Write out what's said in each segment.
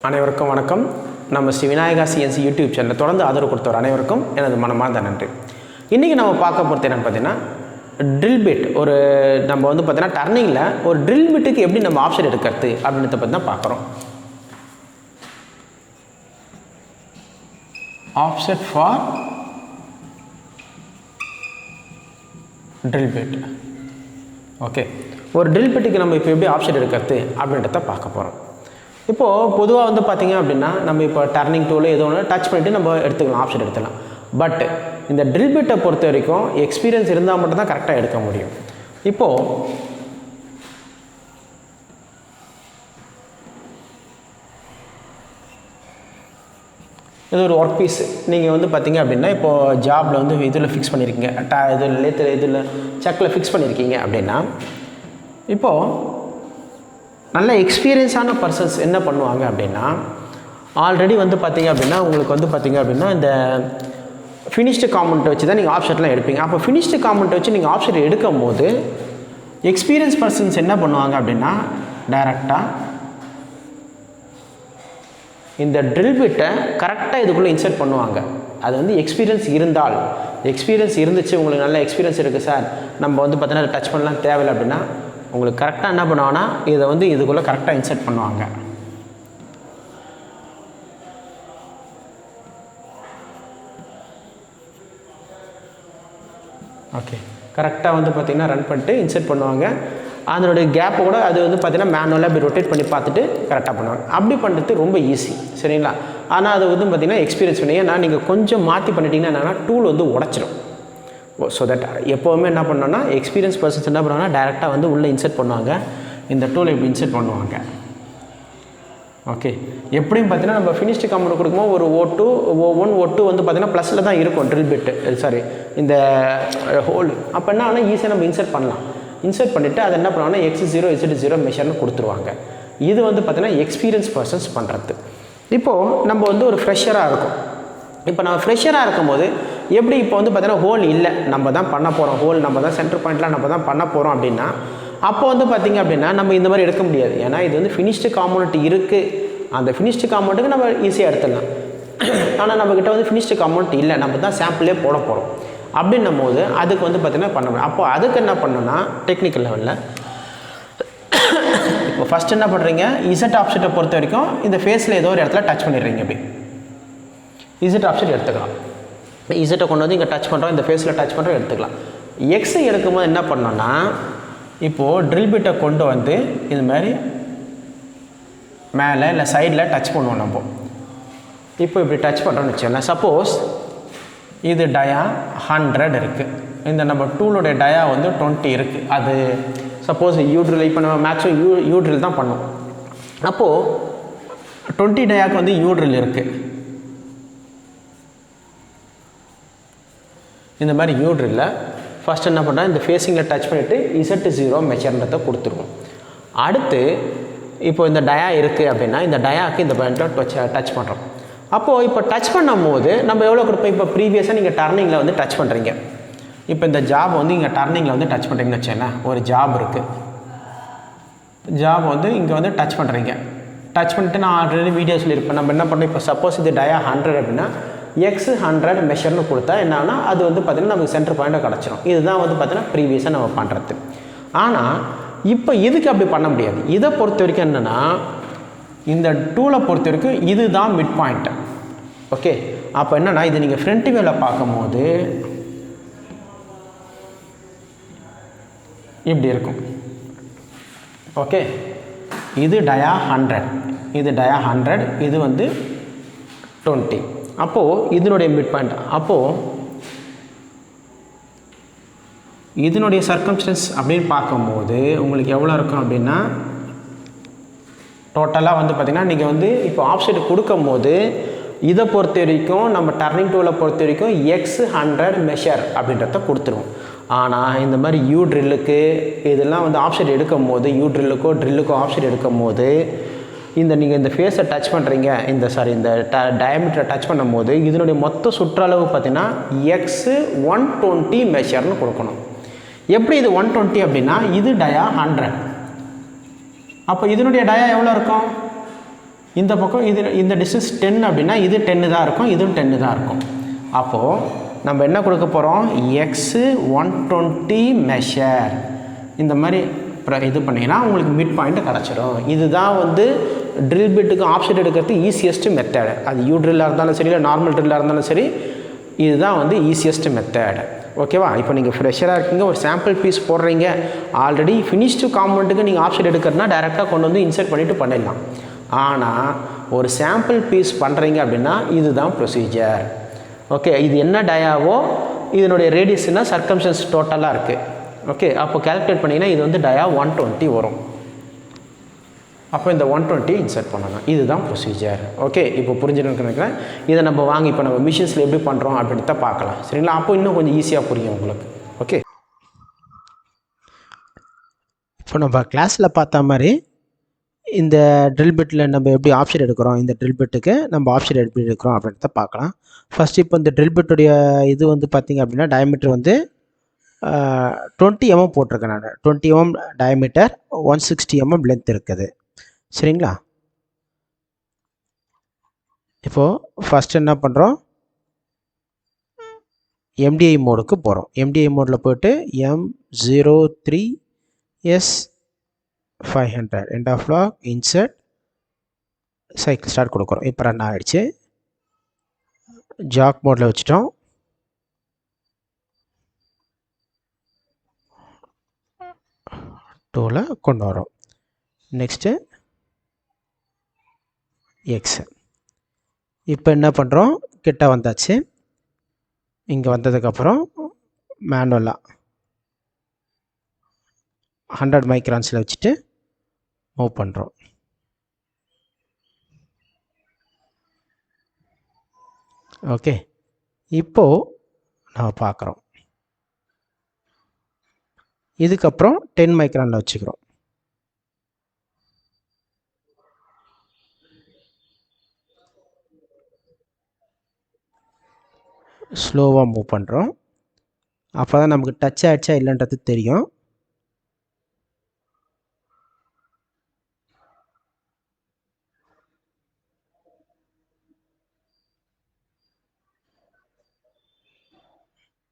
அனைவருக்கும் வணக்கம். நம்ம ஸ்ரீ விநாயகா சிஎன்சி யூடியூப் சேனலில் தொடர்ந்து ஆதரவு கொடுத்தவர் அனைவருக்கும் எனது மனமார்ந்த நன்றி. இன்றைக்கி நம்ம பார்க்க போகிறது என்னென்னு பார்த்தீங்கன்னா ட்ரில் பிட். நம்ம பார்த்தீங்கன்னா டர்னிங்கில் ஒரு ட்ரில் பிட்டுக்கு எப்படி நம்ம ஆப்ஷன் எடுக்கிறது அப்படின்றத பற்றி தான் பார்க்குறோம். Option for drill bit. Okay, ஒரு ட்ரில் பிட்டுக்கு நம்ம இப்போ எப்படி ஆப்ஷன் எடுக்கிறது அப்படின்றத பார்க்க போகிறோம். இப்போது பொதுவாக பார்த்திங்க அப்படின்னா நம்ம இப்போ டர்னிங் டூல் ஏதோ ஒன்று டச் பண்ணிவிட்டு நம்ம எடுத்துக்கலாம், ஆப்ஷன் எடுத்துக்கலாம். பட் இந்த ட்ரில் பிட்டை பொறுத்த வரைக்கும் எக்ஸ்பீரியன்ஸ் இருந்தால் மட்டும்தான் கரெக்டாக எடுக்க முடியும். இப்போது இது ஒரு ஒர்க் பீஸ். நீங்கள் பார்த்திங்க அப்படின்னா இப்போது ஜாபில் இதில் ஃபிக்ஸ் பண்ணியிருக்கீங்க, இதில் லேத்தில் இதில் செக்கில் ஃபிக்ஸ் பண்ணியிருக்கீங்க அப்படின்னா இப்போது நல்ல எக்ஸ்பீரியன்ஸான பர்சன்ஸ் என்ன பண்ணுவாங்க அப்படின்னா ஆல்ரெடி பார்த்திங்க அப்படின்னா உங்களுக்கு பார்த்திங்க அப்படின்னா இந்த ஃபினிஷ்டு காம்பவுண்ட் வச்சு தான் நீங்கள் ஆப்ஷன்லாம் எடுப்பீங்க. அப்போ ஃபினிஷ்டு காம்பவுண்ட் வச்சு நீங்கள் ஆப்ஷன் எடுக்கும் போது எக்ஸ்பீரியன்ஸ் பர்சன்ஸ் என்ன பண்ணுவாங்க அப்படின்னா டைரெக்டாக இந்த ட்ரில் பிட்டை கரெக்டாக இதுக்குள்ளே இன்சர்ட் பண்ணுவாங்க. அது எக்ஸ்பீரியன்ஸ் இருந்தால், எக்ஸ்பீரியன்ஸ் இருந்துச்சு, உங்களுக்கு நல்ல எக்ஸ்பீரியன்ஸ் இருக்குது சார், நம்ம பார்த்தீங்கன்னா டச் பண்ணலாம் தேவையில்லை அப்படின்னா உங்களுக்கு கரெக்டாக என்ன பண்ணுவாங்கன்னா இதை இதுக்குள்ளே கரெக்டாக இன்சர்ட் பண்ணுவாங்க. ஓகே, கரெக்டாக பார்த்திங்கன்னா ரன் பண்ணிட்டு இன்சர்ட் பண்ணுவாங்க. அதனுடைய கேப்பை கூட அது பார்த்திங்கன்னா மேனுவலாக அப்படி ரொட்டேட் பண்ணி பார்த்துட்டு கரெக்டாக பண்ணுவாங்க. அப்படி பண்ணுறது ரொம்ப ஈஸி, சரிங்களா? ஆனால் அது பார்த்திங்கன்னா எக்ஸ்பீரியன்ஸ் பண்ணி, ஏன்னா நீங்கள் கொஞ்சம் மாற்றி பண்ணிட்டீங்கன்னா என்னென்னா டூல் உடச்சிடும். ஸோ தட் எப்போவுமே என்ன பண்ணோன்னா எக்ஸ்பீரியன்ஸ் பர்சன்ஸ் என்ன பண்ணுவாங்கன்னா டேரெக்டாக உள்ளே இன்சர்ட் பண்ணுவாங்க. இந்த டூலை இப்படி இன்சர்ட் பண்ணுவாங்க. ஓகே, எப்படியும் பார்த்தீங்கன்னா நம்ம ஃபினிஷ்டு காம்பவுண்ட் கொடுக்கும்போது ஒரு O2 O1 O2 பார்த்தீங்கன்னா ப்ளஸில் தான் இருக்கும் ட்ரில் பிட்டு, சாரி இந்த ஹோல். அப்போ என்ன ஆனால் ஈஸியாக நம்ம இன்சர்ட் பண்ணலாம். இன்சர்ட் பண்ணிவிட்டு அதை என்ன பண்ணுவாங்கன்னா X0 Z0 மெஷர்னு கொடுத்துருவாங்க. இது பார்த்தீங்கன்னா எக்ஸ்பீரியன்ஸ் பர்சன்ஸ் பண்ணுறது. இப்போது நம்ம ஒரு ஃப்ரெஷராக இருக்கும். இப்போ நம்ம ஃப்ரெஷராக இருக்கும்போது எப்படி இப்போ பார்த்தீங்கன்னா ஹோல் இல்லை, நம்ம தான் பண்ண போகிறோம், ஹோல் நம்ம தான் சென்டர் பாயிண்ட்லாம் நம்ம தான் பண்ண போகிறோம் அப்படின்னா அப்போ பார்த்திங்க அப்படின்னா நம்ம இந்த மாதிரி எடுக்க முடியாது. ஏன்னா இது ஃபினிஷ்டு காம்பவுண்ட் இருக்குது. அந்த ஃபினிஷ்டு காம்பவுண்ட்டுக்கு நம்ம ஈஸியாக எடுத்துடலாம். ஆனால் நம்மக்கிட்ட ஃபினிஷ்டு காம்பவுண்ட் இல்லை, நம்ம தான் சாம்பிளே போட போகிறோம் அப்படின்னும் போது அதுக்கு பார்த்திங்கன்னா பண்ண முடியும். அப்போது அதுக்கு என்ன பண்ணணும்னா டெக்னிக்கல் லெவலில் இப்போ ஃபஸ்ட் என்ன பண்ணுறீங்க, இசட் ஆப்ஷனை பொறுத்த வரைக்கும் இந்த ஃபேஸில் ஏதோ ஒரு இடத்துல டச் பண்ணிடுறீங்க. அப்படி இசட் ஆப்ஷன் எடுத்துக்கலாம். இசட்டை கொண்டு இங்கே டச் பண்ணுறோம், இந்த ஃபேஸில் டச் பண்ணுறோம், எடுத்துக்கலாம். எக்ஸை எடுக்கும்போது என்ன பண்ணோன்னா இப்போது ட்ரில் பிட்டை கொண்டு இது மாதிரி மேலே இல்லை சைடில் டச் பண்ணுவோம். நம்ம இப்போ இப்படி டச் பண்ணுறோன்னு வச்சுக்கலாம். சப்போஸ் இது டயா 100 இருக்குது, இந்த நம்ம டூலோடைய டயா 20 இருக்குது. அது சப்போஸ் யூட்ரில் இப்போ நம்ம மேக்ஸிமம் யூட்ரில் தான் பண்ணுவோம். அப்போது 20 டயாவுக்கு யூட்ரில் இருக்குது. இந்த மாதிரி யூட்ரில் ஃபஸ்ட் என்ன பண்ணுறோம், இந்த ஃபேஸிங்கில் டச் பண்ணிவிட்டு Z0 மெஷர்ன்றதை கொடுத்துருவோம். அடுத்து இப்போ இந்த டயா இருக்குது அப்படின்னா இந்த டயாவுக்கு இந்த பாயிண்ட்டில் டச் பண்ணுறோம். அப்போது இப்போ டச் பண்ணும் போது நம்ம எவ்வளோ கொடுப்போம், இப்போ ப்ரீவியஸாக நீங்கள் டர்னிங்கில் டச் பண்ணுறீங்க. இப்போ இந்த ஜாப் இங்கே டர்னிங்கில் டச் பண்ணுறீங்கன்னு வச்சுக்கோங்களேன். ஒரு ஜாப் இருக்குது, ஜாப் இங்கே டச் பண்ணுறீங்க. டச் பண்ணிட்டு நான் ஆல்ரெடி வீடியோ சொல்லியிருப்பேன். நம்ம என்ன பண்ணுறோம், இப்போ சப்போஸ் இது டயா 100 அப்படின்னா X100 மெஷர்னு கொடுத்தா என்னன்னா அது பார்த்திங்கன்னா நமக்கு சென்டர் பாயிண்ட்டை கிடச்சிரும். இதுதான் பார்த்திங்கன்னா ப்ரீவியஸாக நம்ம பண்ணுறது. ஆனால் இப்போ இதுக்கு அப்படி பண்ண முடியாது. இதை பொறுத்த வரைக்கும் என்னென்னா இந்த டூலை பொறுத்த வரைக்கும் இதுதான் மிட் பாயிண்ட்டு. ஓகே, அப்போ என்னென்னா இது நீங்கள் ஃப்ரண்ட் வியூவில் பார்க்கும்போது இப்படி இருக்கும். ஓகே, இது டயா 100, இது டயா 100, இது 20. அப்போது இதனுடைய மிட் பாயிண்ட், அப்போது இதனுடைய சர்க்கம்ஸ்டன்ஸ் அப்படின்னு பார்க்கும்போது உங்களுக்கு எவ்வளோ இருக்கும் அப்படின்னா டோட்டலாக பார்த்திங்கன்னா நீங்கள் இப்போ ஆப்ஷன் கொடுக்கும் போது இதை பொறுத்த வரைக்கும் நம்ம டர்னிங் டூலை பொறுத்த வரைக்கும் X100 மெஷர் அப்படின்றத கொடுத்துருவோம். ஆனால் இந்த மாதிரி யூ ட்ரில்லுக்கு இதெல்லாம் ஆப்ஷன் எடுக்கும் போது யூ ட்ரில்லுக்கோ ஆப்ஷன் எடுக்கும் போது நீங்கள் இந்த ஃபேஸை டச் பண்ணுறீங்க, இந்த டயமீட்டரை டச் பண்ணும் போது இதனுடைய மொத்த சுற்றளவு பார்த்திங்கன்னா X120 மெஷர்னு கொடுக்கணும். எப்படி இது 120 அப்படின்னா இது டயா 100. அப்போ இதனுடைய டயா எவ்வளோ இருக்கும், இந்த பக்கம் இது இந்த டிஸ்டன்ஸ் 10 அப்படின்னா இது 10 தான் இருக்கும், இதுவும் 10 தான் இருக்கும். அப்போது நம்ம என்ன கொடுக்க போகிறோம், எக்ஸு 120 மெஷர் இந்த மாதிரி இது பண்ணிங்கன்னா உங்களுக்கு மிட் பாயிண்ட் கிடச்சிடும். இதுதான் வந்து ட்ரில் பிட்டுக்கு ஆப்செட் எடுக்கிறது ஈஸியஸ்ட் மெத்தட். அது யூ ட்ரில்லாக இருந்தாலும் சரி, இல்லை நார்மல் ட்ரில்லாக இருந்தாலும் சரி, இதுதான் வந்து ஈஸியஸ்ட் மெத்தட். ஓகேவா? இப்போ நீங்கள் ஃப்ரெஷராக இருக்கீங்க, ஒரு சாம்பிள் பீஸ் போடுறீங்க, ஆல்ரெடி ஃபினிஷ்டு காம்பவுண்ட்டுக்கு நீங்கள் ஆப்செட் எடுக்கிறதுனா டேரெக்டாக கொண்டு வந்து இன்சர்ட் பண்ணிவிட்டு பண்ணிடலாம். ஆனால் ஒரு சாம்பிள் பீஸ் பண்ணுறீங்க அப்படின்னா இதுதான் ப்ரொசீஜர். ஓகே, இது என்ன டயாவோ இதனுடைய ரேடியஸ்னா சர்க்கம்ஸ்டன்ஸ் டோட்டலாக இருக்குது. ஓகே, அப்போ கால்குலேட் பண்ணிங்கன்னா இது வந்து டயா 120 வரும். அப்போ இந்த 120 இன்சர்ட் பண்ணணும். இதுதான் ப்ரொசீஜர். ஓகே, இப்போ புரிஞ்சுன்னு நினைக்கிறேன். இதை நம்ம வாங்கி இப்போ நம்ம மிஷின்ஸில் எப்படி பண்ணுறோம் அப்படின்னு தான் பார்க்கலாம். சரிங்களா? அப்போ இன்னும் கொஞ்சம் ஈஸியாக புரியும் உங்களுக்கு. ஓகே, இப்போ நம்ம கிளாஸில் பார்த்த மாதிரி இந்த ட்ரில் பிட்டில் நம்ம எப்படி ஆப்ஷன் எடுக்கிறோம், இந்த ட்ரில் பிட்டுக்கு நம்ம ஆப்ஷன் எப்படி எடுக்கிறோம் அப்படின்றத பார்க்கலாம். ஃபஸ்ட்டு இப்போ இந்த ட்ரில் பிட்டுடைய இது வந்து பார்த்திங்க அப்படின்னா டயமீட்டர் வந்து 20 mm போட்டிருக்கேன் நான். 20 mm டயமீட்டர், 160 mm லென்த் இருக்குது. சரிங்களா? இப்போது ஃபஸ்ட்டு என்ன பண்ணுறோம், MDI மோடுக்கு போகிறோம். MDI மோடில் போய்ட்டு M03S500 end of lock insert cycle start கொடுக்குறோம். இப்போ ரன் ஆகிடுச்சு. ஜாக் மோடில் வச்சுட்டோம். டூவில் கொண்டு வரோம். Next X. இப்போ என்ன பண்ணுறோம், கிட்ட வந்தாச்சு. இங்கே வந்ததுக்கப்புறம் மேனுவலாக 100 மைக்ரான்ஸில் வச்சுட்டு மூவ் பண்ணுறோம். ஓகே, இப்போது நம்ம பார்க்குறோம். இதுக்கப்புறம் 10 மைக்ரானில் வச்சுக்கிறோம். ஸ்லோவாக மூவ் பண்ணுறோம். அப்போ தான் நமக்கு டச் ஆகிடுச்சா இல்லைன்றது தெரியும்.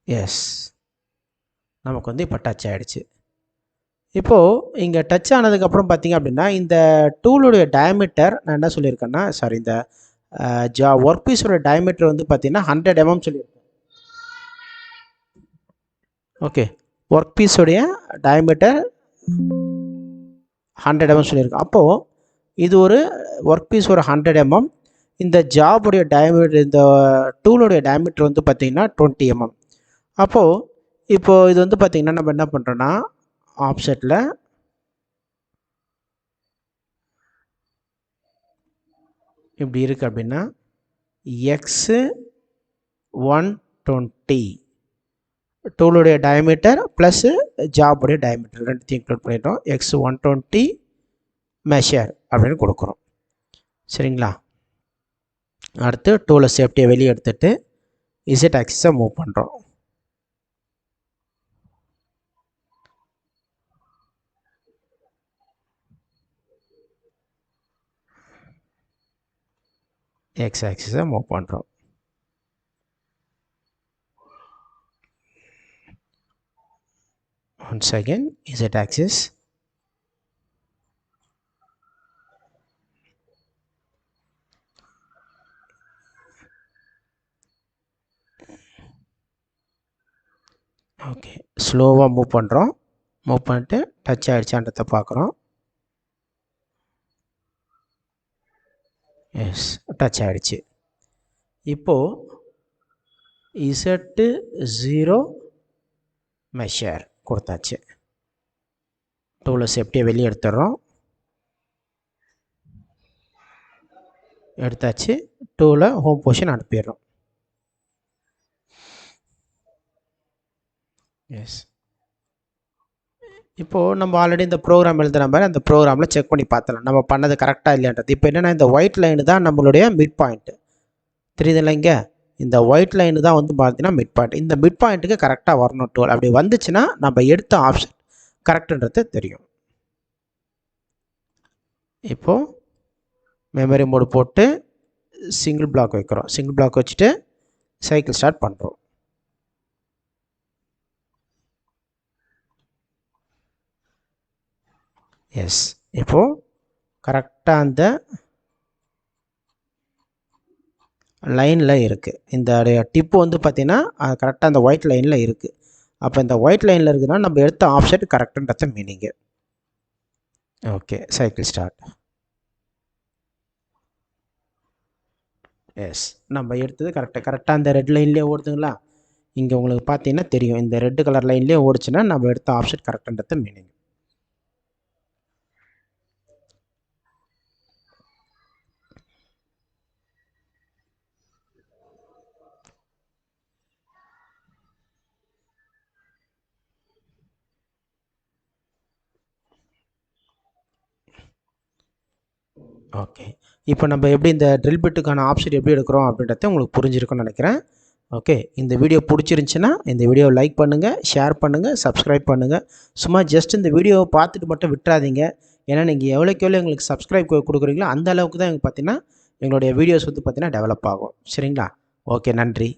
எஸ், நமக்கு வந்து இப்போ டச் ஆகிடுச்சு. இப்போது இங்கே டச் ஆனதுக்கப்புறம் பார்த்திங்க அப்படின்னா இந்த டூலுடைய டயமீட்டர் நான் என்ன சொல்லியிருக்கேன்னா, சாரி, இந்த ஒர்க் பீஸோட டயமீட்டர் வந்து பார்த்திங்கன்னா 100 mm சொல்லியிருக்கேன். ஓகே, ஒர்க் பீஸோடைய டயமீட்டர் 100 mm சொல்லியிருக்கேன். அப்போது இது ஒரு ஒர்க் பீஸ் ஒரு 100 mm, இந்த ஜாபுடைய டயமீட்டர், இந்த டூலுடைய டயமீட்டர் வந்து பார்த்திங்கன்னா 20 mm. அப்போது இப்போது இது வந்து பார்த்திங்கன்னா நம்ம என்ன பண்ணுறோன்னா ஆப்செட்டில் இப்படி இருக்குது அப்படின்னா எக்ஸு 120 டூலுடைய டயமீட்டர் ப்ளஸ்ஸு ஜாபுடைய டயமீட்டர் ரெண்டுத்தையும் இன்க்ளூட் பண்ணிட்டோம். எக்ஸ் 120 மெஷர் அப்படின்னு கொடுக்குறோம். சரிங்களா? அடுத்து டூலை சேஃப்டியை வெளியே எடுத்துகிட்டு இசட் ஆக்சிஸை மூவ் பண்ணுறோம். எக்ஸ் ஆக்சிஸை மூவ் பண்ணுறோம். once again z axis, okay, ஸ்லோவாக மூவ் பண்ணுறோம். மூவ் பண்ணிட்டு டச் ஆகிடுச்சான்றதை பார்க்குறோம். எஸ், டச் ஆகிடுச்சு. இப்போது Z0 மெஷர் கொடுத்தாச்சு. டூலை சேஃப்டியை வெளியே எடுத்துடுறோம். எடுத்தாச்சு. டூலை ஹோம் பொசிஷன் அனுப்பிடுறோம். எஸ், இப்போது நம்ம ஆல்ரெடி இந்த ப்ரோக்ராம் எழுதுகிற மாதிரி அந்த ப்ரோக்ராமில் செக் பண்ணி பார்த்தலாம் நம்ம பண்ணது கரெக்டாக இல்லைன்றது. இப்போ என்னென்னா இந்த ஒயிட் லைனு தான் நம்மளுடைய மிட் பாயிண்ட்டு. தெரியுதுல்ல? இங்கே இந்த ஒயிட் லைனு தான் வந்து பார்த்தீங்கன்னா மிட் பாயிண்ட். இந்த மிட் பாயிண்ட்டுக்கு கரெக்டாக வரணும் டூல். அப்படி வந்துச்சுன்னா நம்ம எடுத்த ஆப்ஷன் கரெக்டுன்றது தெரியும். இப்போது மெமரி மோடு போட்டு சிங்கிள் பிளாக் வைக்கிறோம். சிங்கிள் பிளாக் வச்சுட்டு சைக்கிள் ஸ்டார்ட் பண்ணுறோம். எஸ், இப்போது கரெக்டாக அந்த லைனில் இருக்குது. இந்த டிப்பு வந்து பார்த்திங்கன்னா கரெக்டாக அந்த ஒயிட் லைனில் இருக்குது. அப்போ இந்த ஒயிட் லைனில் இருக்குதுன்னா நம்ம எடுத்த ஆப்செட் கரெக்டுன்றத meaning. Okay, cycle start. Yes, நம்ம எடுத்தது கரெக்டாக அந்த ரெட் லைன்லேயே ஓடுதுங்களா? இங்கே உங்களுக்கு பார்த்தீங்கன்னா தெரியும், இந்த ரெட் கலர் லைன்லேயே ஓடிச்சுன்னா நம்ம எடுத்த ஆப்செட் கரெக்டுன்றத மீனிங். ஓகே, இப்போ நம்ம எப்படி இந்த ட்ரில் பிட்டுக்கான ஆப்ஷன் எப்படி எடுக்கிறோம் அப்படின்றத உங்களுக்கு புரிஞ்சிருக்குன்னு நினைக்கிறேன். ஓகே, இந்த வீடியோ பிடிச்சிருந்துச்சின்னா இந்த வீடியோவை லைக் பண்ணுங்கள், ஷேர் பண்ணுங்கள், சப்ஸ்கிரைப் பண்ணுங்கள். சும்மா ஜஸ்ட் இந்த வீடியோவை பார்த்துட்டு மட்டும் விட்டுறாதீங்க. ஏன்னா நீங்கள் எவ்வளோக்கு எவ்வளோ எங்களுக்கு சப்ஸ்கிரைப் கொடுக்குறீங்களோ அந்த அளவுக்கு தான் எங்களுக்கு பார்த்தீங்கன்னா எங்களுடைய வீடியோஸ் வந்து பார்த்தீங்கன்னா டெவலப் ஆகும். சரிங்களா? ஓகே, நன்றி.